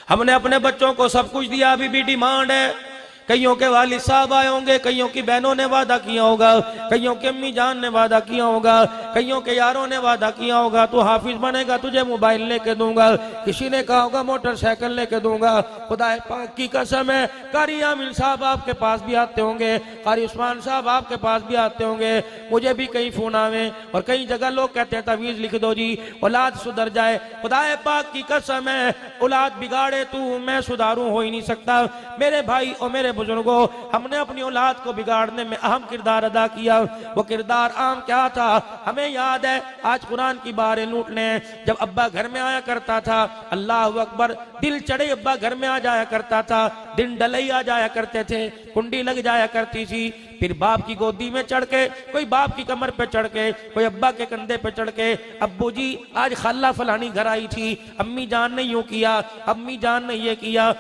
हमने अपने बच्चों को सब कुछ दिया, अभी भी डिमांड है। कईयों के वालिद साहब आए होंगे, कईयों की बहनों ने वादा किया होगा, कईयों की अम्मी जान ने वादा किया होगा, कईयों के यारों ने वादा किया होगा तू हाफिज बनेगा, तुझे मोबाइल लेके दूंगा, किसी ने कहा होगा मोटरसाइकिल लेके दूंगा। खुदा पाक की कसम है, कारी आमिर साहब आपके पास भी आते होंगे, कारी उस्मान साहब आपके पास भी आते होंगे, मुझे भी कई फोन आवे और कई जगह लोग कहते हैं तवीज लिख दो जी औलाद सुधर जाए। खुदा पाक की कसम है, औलाद बिगाड़े तू मैं सुधारू हो ही नहीं सकता। मेरे भाई और मेरे बुजुर्गों, हमने अपनी औलाद को बिगाड़ने में अहम किरदार अदा किया। वो किरदार आम क्या था हमें याद है। आज कुरान की बारें लूटने, जब अब्बा घर में आया करता था, अल्लाह अकबर, दिल चढ़े अब्बा घर में आ जाया करता था, दिन डले आ जाया करते थे, कुंडी लग जाया करती थी, फिर बाप की गोदी में चढ़ के, कोई बाप की कमर पे चढ़ के, कोई अब्बा के कंधे पे चढ़ के, अब्बू जी आज खाला फलानी घर आई थी, अम्मी जान ने यूं किया, अम्मी जान ने ये किया,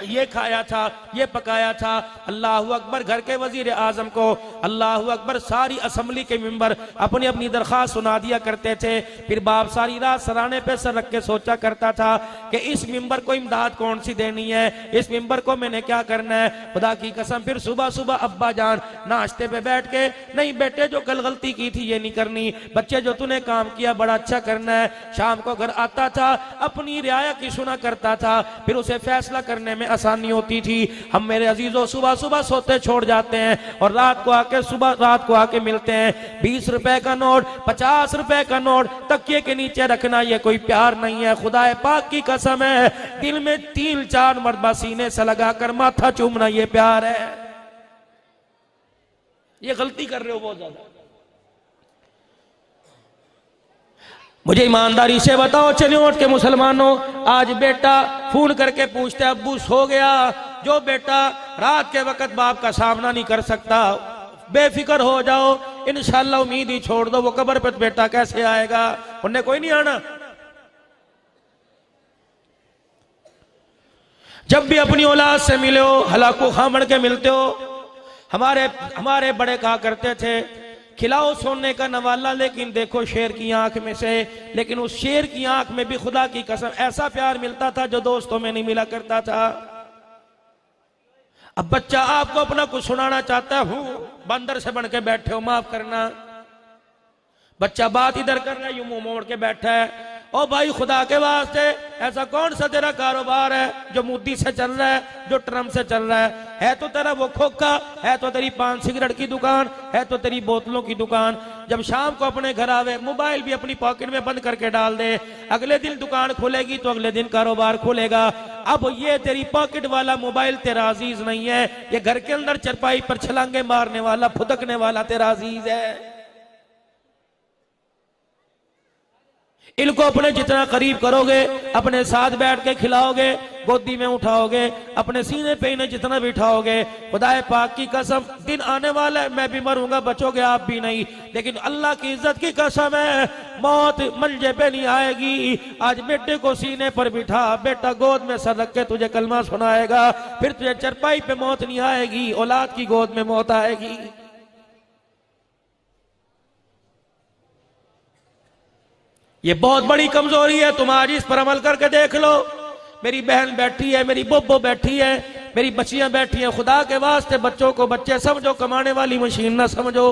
ये खाया था, ये पकाया था। अल्लाह अकबर, घर के वजीर आजम को अल्लाह अकबर सारी असम्बली के मेंबर अपनी अपनी दरखास्त सुना दिया करते थे। फिर बाप सारी रात सराने पे सर रख के सोचा करता था कि इस मेंबर को इमदाद कौन सी देनी है, इस मेंबर को मैंने क्या करना है। खुदा की कसम, फिर सुबह सुबह अब्बा जान नाश्ते पे बैठ के, नहीं बेटे जो कल गलती की थी ये नहीं करनी, बच्चे जो तूने काम किया बड़ा अच्छा करना है। शाम को घर आता था, अपनी रियाया की सुना करता था, फिर उसे फैसला करने में आसानी होती थी। हम मेरे अजीजों सुबह सुबह सोते छोड़ जाते हैं और रात को आके मिलते हैं। 20 रुपए का नोट, 50 रुपए का नोट तकिए के नीचे रखना ये कोई प्यार नहीं है। खुदा पाक की कसम है, दिल में 3-4 मरतबा सीने से लगाकर माथा चूमना ये प्यार है। ये गलती कर रहे हो बहुत ज्यादा। मुझे ईमानदारी से बताओ, चले उठ के मुसलमानों, आज बेटा फोन करके पूछते अब्बू सो गया। जो बेटा रात के वक्त बाप का सामना नहीं कर सकता, बेफिक्र हो जाओ, इंशाल्लाह उम्मीद ही छोड़ दो, वो कब्र पे बेटा कैसे आएगा, उन्हें कोई नहीं आना। जब भी अपनी औलाद से मिले हो, हलाको खां बन के मिलते हो। हमारे बड़े कहा करते थे, खिलाओ सोने का नवाला लेकिन देखो शेर की आंख में से, लेकिन उस शेर की आंख में भी खुदा की कसम ऐसा प्यार मिलता था जो दोस्तों में नहीं मिला करता था। अब बच्चा आपको अपना कुछ सुनाना चाहता है, हूं बंदर से बन के बैठे हो, माफ करना। बच्चा बात इधर कर रहा है, यूं मुंह मोड़ के बैठा है। ओ भाई खुदा के वास्ते, ऐसा कौन सा तेरा कारोबार है जो मुद्दी से चल रहा है, जो ट्रम से चल रहा है तो तेरा वो खोखा, है तो तेरी पान सिगरेट की दुकान, है तो तेरी बोतलों की दुकान। जब शाम को अपने घर आवे, मोबाइल भी अपनी पॉकेट में बंद करके डाल दे, अगले दिन दुकान खुलेगी तो अगले दिन कारोबार खुलेगा। अब ये तेरी पॉकेट वाला मोबाइल तेरा अजीज नहीं है, ये घर के अंदर चरपाई पर छलांगे मारने वाला, फुदकने वाला तेरा अजीज है। इनको अपने जितना करीब करोगे, अपने साथ बैठ के खिलाओगे, गोदी में उठाओगे, अपने सीने पे इन्हें जितना बिठाओगे, खुदाए पाक की कसम दिन आने वाला है, मैं भी मरूंगा, बचोगे आप भी नहीं, लेकिन अल्लाह की इज्जत की कसम है, मौत मंजे पे नहीं आएगी। आज बेटे को सीने पर बिठा, बेटा गोद में सर रख के तुझे कलमा सुनाएगा, फिर तुझे चरपाई पे मौत नहीं आएगी, औलाद की गोद में मौत आएगी। ये बहुत बड़ी कमजोरी है, तुम आज इस पर अमल करके देख लो। मेरी बहन बैठी है, मेरी बोबो बैठी है, मेरी बच्चियां बैठी हैं, खुदा के वास्ते बच्चों को बच्चे समझो, कमाने वाली मशीन ना समझो।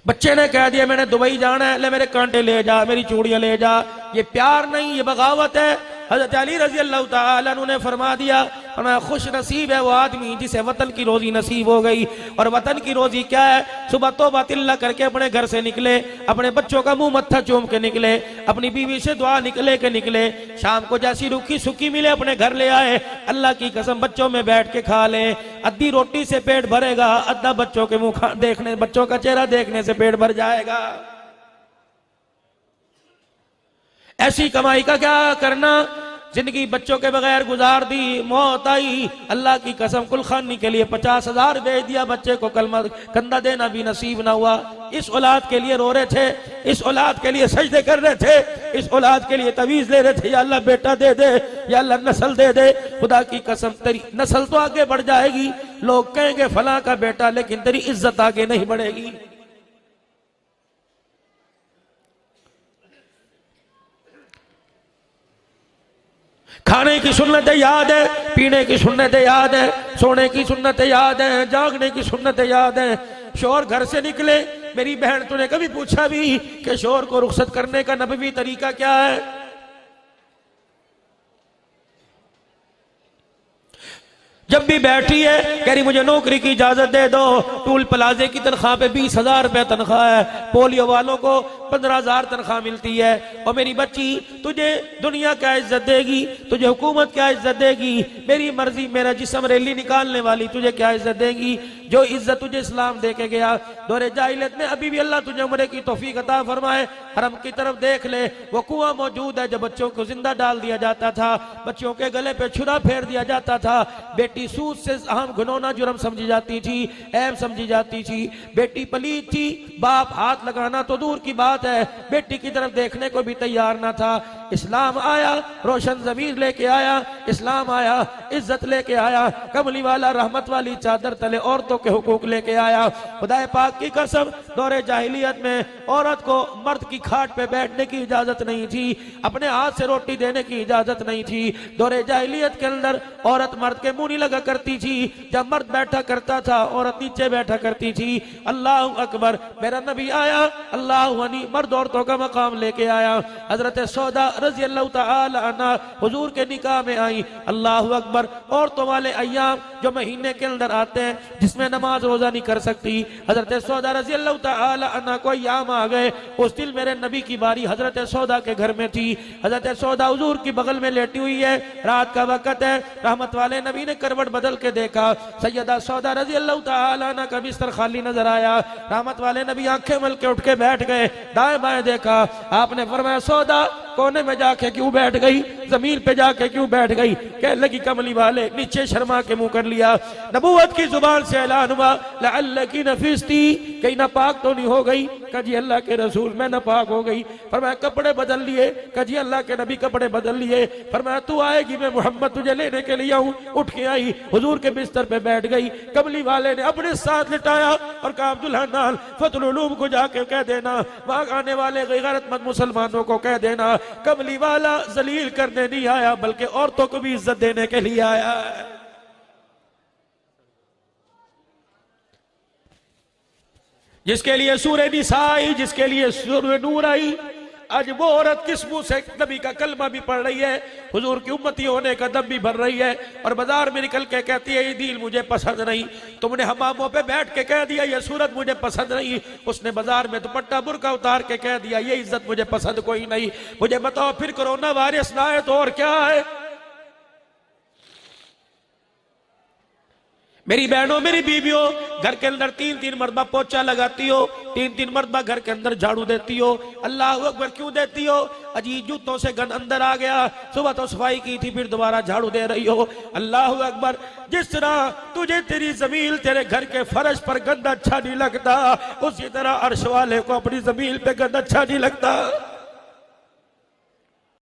बच्चे ने कह दिया मैंने दुबई जाना है, ले मेरे कांटे ले जा, मेरी चूड़ियां ले जा, ये प्यार नहीं, ये बगावत है। हज़रत अली रज़ी अल्लाह तआला अन्हु ने फरमा दिया, मैं खुश नसीब है वो आदमी जिसे वतन की रोजी नसीब हो गई। और वतन की रोजी क्या है? सुबह तौबा तिल्ला करके अपने घर से निकले, अपने बच्चों का मुंह मत्था चूम के निकले, अपनी बीवी से दुआ निकले, शाम को जैसी रूखी सूखी मिले अपने घर ले आए। अल्लाह की कसम बच्चों में बैठ के खा ले, अद्धी रोटी से पेट भरेगा, अद्धा बच्चों के मुंह देखने, बच्चों का चेहरा देखने से पेट भर जाएगा। ऐसी कमाई का क्या करना, जिंदगी बच्चों के बगैर गुजार दी, मौत आई, अल्लाह की कसम कुलखानी के लिए 50,000 भेज दिया, बच्चे को कलमा कंधा देना भी नसीब ना हुआ। इस औलाद के लिए रो रहे थे, इस औलाद के लिए सजदे कर रहे थे, इस औलाद के लिए तवीज ले रहे थे, या अल्लाह बेटा दे दे, या अल्लाह नस्ल दे दे। खुदा की कसम तेरी नस्ल तो आगे बढ़ जाएगी, लोग कहेंगे फलां का बेटा, लेकिन तेरी इज्जत आगे नहीं बढ़ेगी। खाने की सुन्नतें याद है, पीने की सुन्नतें याद है, सोने की सुन्नतें याद है, जागने की सुन्नतें याद है। शोर घर से निकले, मेरी बहन तूने कभी पूछा भी कि शोर को रुखसत करने का नबवी तरीका क्या है? जब भी बैठी है कह रही मुझे नौकरी की इजाजत दे दो, टूल प्लाजे की तनख्वाह पे 20,000 रुपए तनख्वाह है, पोलियो वालों को 15,000 तनख्वाह मिलती है। और मेरी बच्ची तुझे दुनिया क्या इज्जत देगी, तुझे हुकूमत क्या इज्जत देगी, मेरी मर्जी मेरा जिस्म रैली निकालने वाली तुझे क्या इज्जत देगी? जो इज्जत तुझे इस्लाम दे के गया दौरे जाहिलियत में, अभी भी अल्लाह तुझे उम्र की तौफीक अता फरमाए। हरम की तरफ देख ले, वो कुआं मौजूद है जब बच्चों को जिंदा डाल दिया जाता था, बच्चों के गले पे छुरा फेर दिया जाता था। बेटी सूद से अहम घिनौना जुर्म समझी जाती थी, ऐब समझी जाती थी। बेटी पलीद थी, बाप हाथ लगाना तो दूर की बात है, बेटी की तरफ देखने को भी तैयार ना था। इस्लाम आया, रोशन ज़मीर लेके आया, इस्लाम आया, इज्जत लेके आया, कमली वाला रहमत वाली चादर तले औरतों के हुकूक लेके आया। खुदाए पाक की कसम, दौरे जाहिलियत में औरत को मर्द की खाट पे बैठने की इजाजत नहीं थी, अपने हाथ से रोटी देने की इजाजत नहीं थी। दौरे जाहिलियत के अंदर औरत मर्द के मुंह नहीं लगा करती थी, जब मर्द बैठा करता था औरत नीचे बैठा करती थी। अल्लाह अकबर, मेरा नबी आया, अल्लाह वनी मर्द औरतों का मकाम लेके आया। हजरत सौदा रज़ी अल्लाह तआला अन्हा हुजूर के निकाह में आई। अल्लाह अकबर, औरतों वाले अय्याम जो महीने के अंदर आते हैं जिसमें नमाज रोजा नहीं कर सकती, हजरत सौदा रज़ी अल्लाह तआला अन्हा को अय्याम आ गए। उस दिन मेरे नबी की बारी हजरत सौदा के घर में थी। हजरत सौदा हुजूर की बगल में लेटी हुई है, रात का वक्त है। रहमत वाले नबी ने करवट बदल के देखा, सैयदा सौदा रज़ी अल्लाह तआला अन्हा का बिस्तर खाली नजर आया। रहमत वाले नबी आंखें मल के उठ के बैठ गए, दाएं बाएं देखा। आपने फरमाया सौदा कोने में जाके क्यों बैठ गई, जमीन पे जाके क्यों बैठ गई? कह लगी कमली वाले, नीचे शर्मा के मुंह कर लिया। नबूवत की जुबान से ऐलान हुआ, लअल्लकी नफिस्ती, कहीं नापाक तो नहीं हो गई? कहा जी अल्लाह के रसूल मैं नापाक हो गई। फरमाया कपड़े बदल लिए? कहा जी अल्लाह के नबी कपड़े बदल लिए। फरमाया तू आएगी, मैं मोहम्मद तुझे लेने के लिए आऊं। उठ के आई, हुजूर के बिस्तर पे बैठ गई। कमली वाले ने अपने साथ लिटाया और कहा अब्दुल्ला नाल फतुल उलूम को जाके कह देना, वहां आने वाले गैरतमंद मुसलमानों को कह देना, कमली वाला जलील करने नहीं आया बल्कि औरतों को भी इज्जत देने के लिए आया है। जिसके लिए सूरह निसा आई, जिसके लिए सूरह नूर आई, आज वो औरत किस मुंह से नबी का कलमा भी पढ़ रही है, हुजूर की उम्मती होने का दम भी भर रही है, और बाजार में निकल के कहती है ये दीन मुझे पसंद नहीं। तुमने हमामों पे बैठ के कह दिया ये सूरत मुझे पसंद नहीं, उसने बाजार में दुपट्टा बुर्का उतार के कह दिया ये इज्जत मुझे पसंद कोई नहीं। मुझे बताओ फिर कोरोना वायरस ना है तो और क्या है? मेरी बहनों, मेरी बीवियों, घर के अंदर 3-3 मरतबा पोछा लगाती हो, 3-3 मरतबा घर के अंदर झाड़ू देती हो। अल्लाह अकबर क्यों देती हो? अजीब जूतों से गंद अंदर आ गया, सुबह तो सफाई की थी फिर दोबारा झाड़ू दे रही हो। अल्लाह अकबर, जिस तरह तुझे तेरी जमीन तेरे घर के फर्श पर गंद अच्छा नहीं लगता, उसी तरह अर्श वाले को अपनी जमीन पे गंद अच्छा नहीं लगता।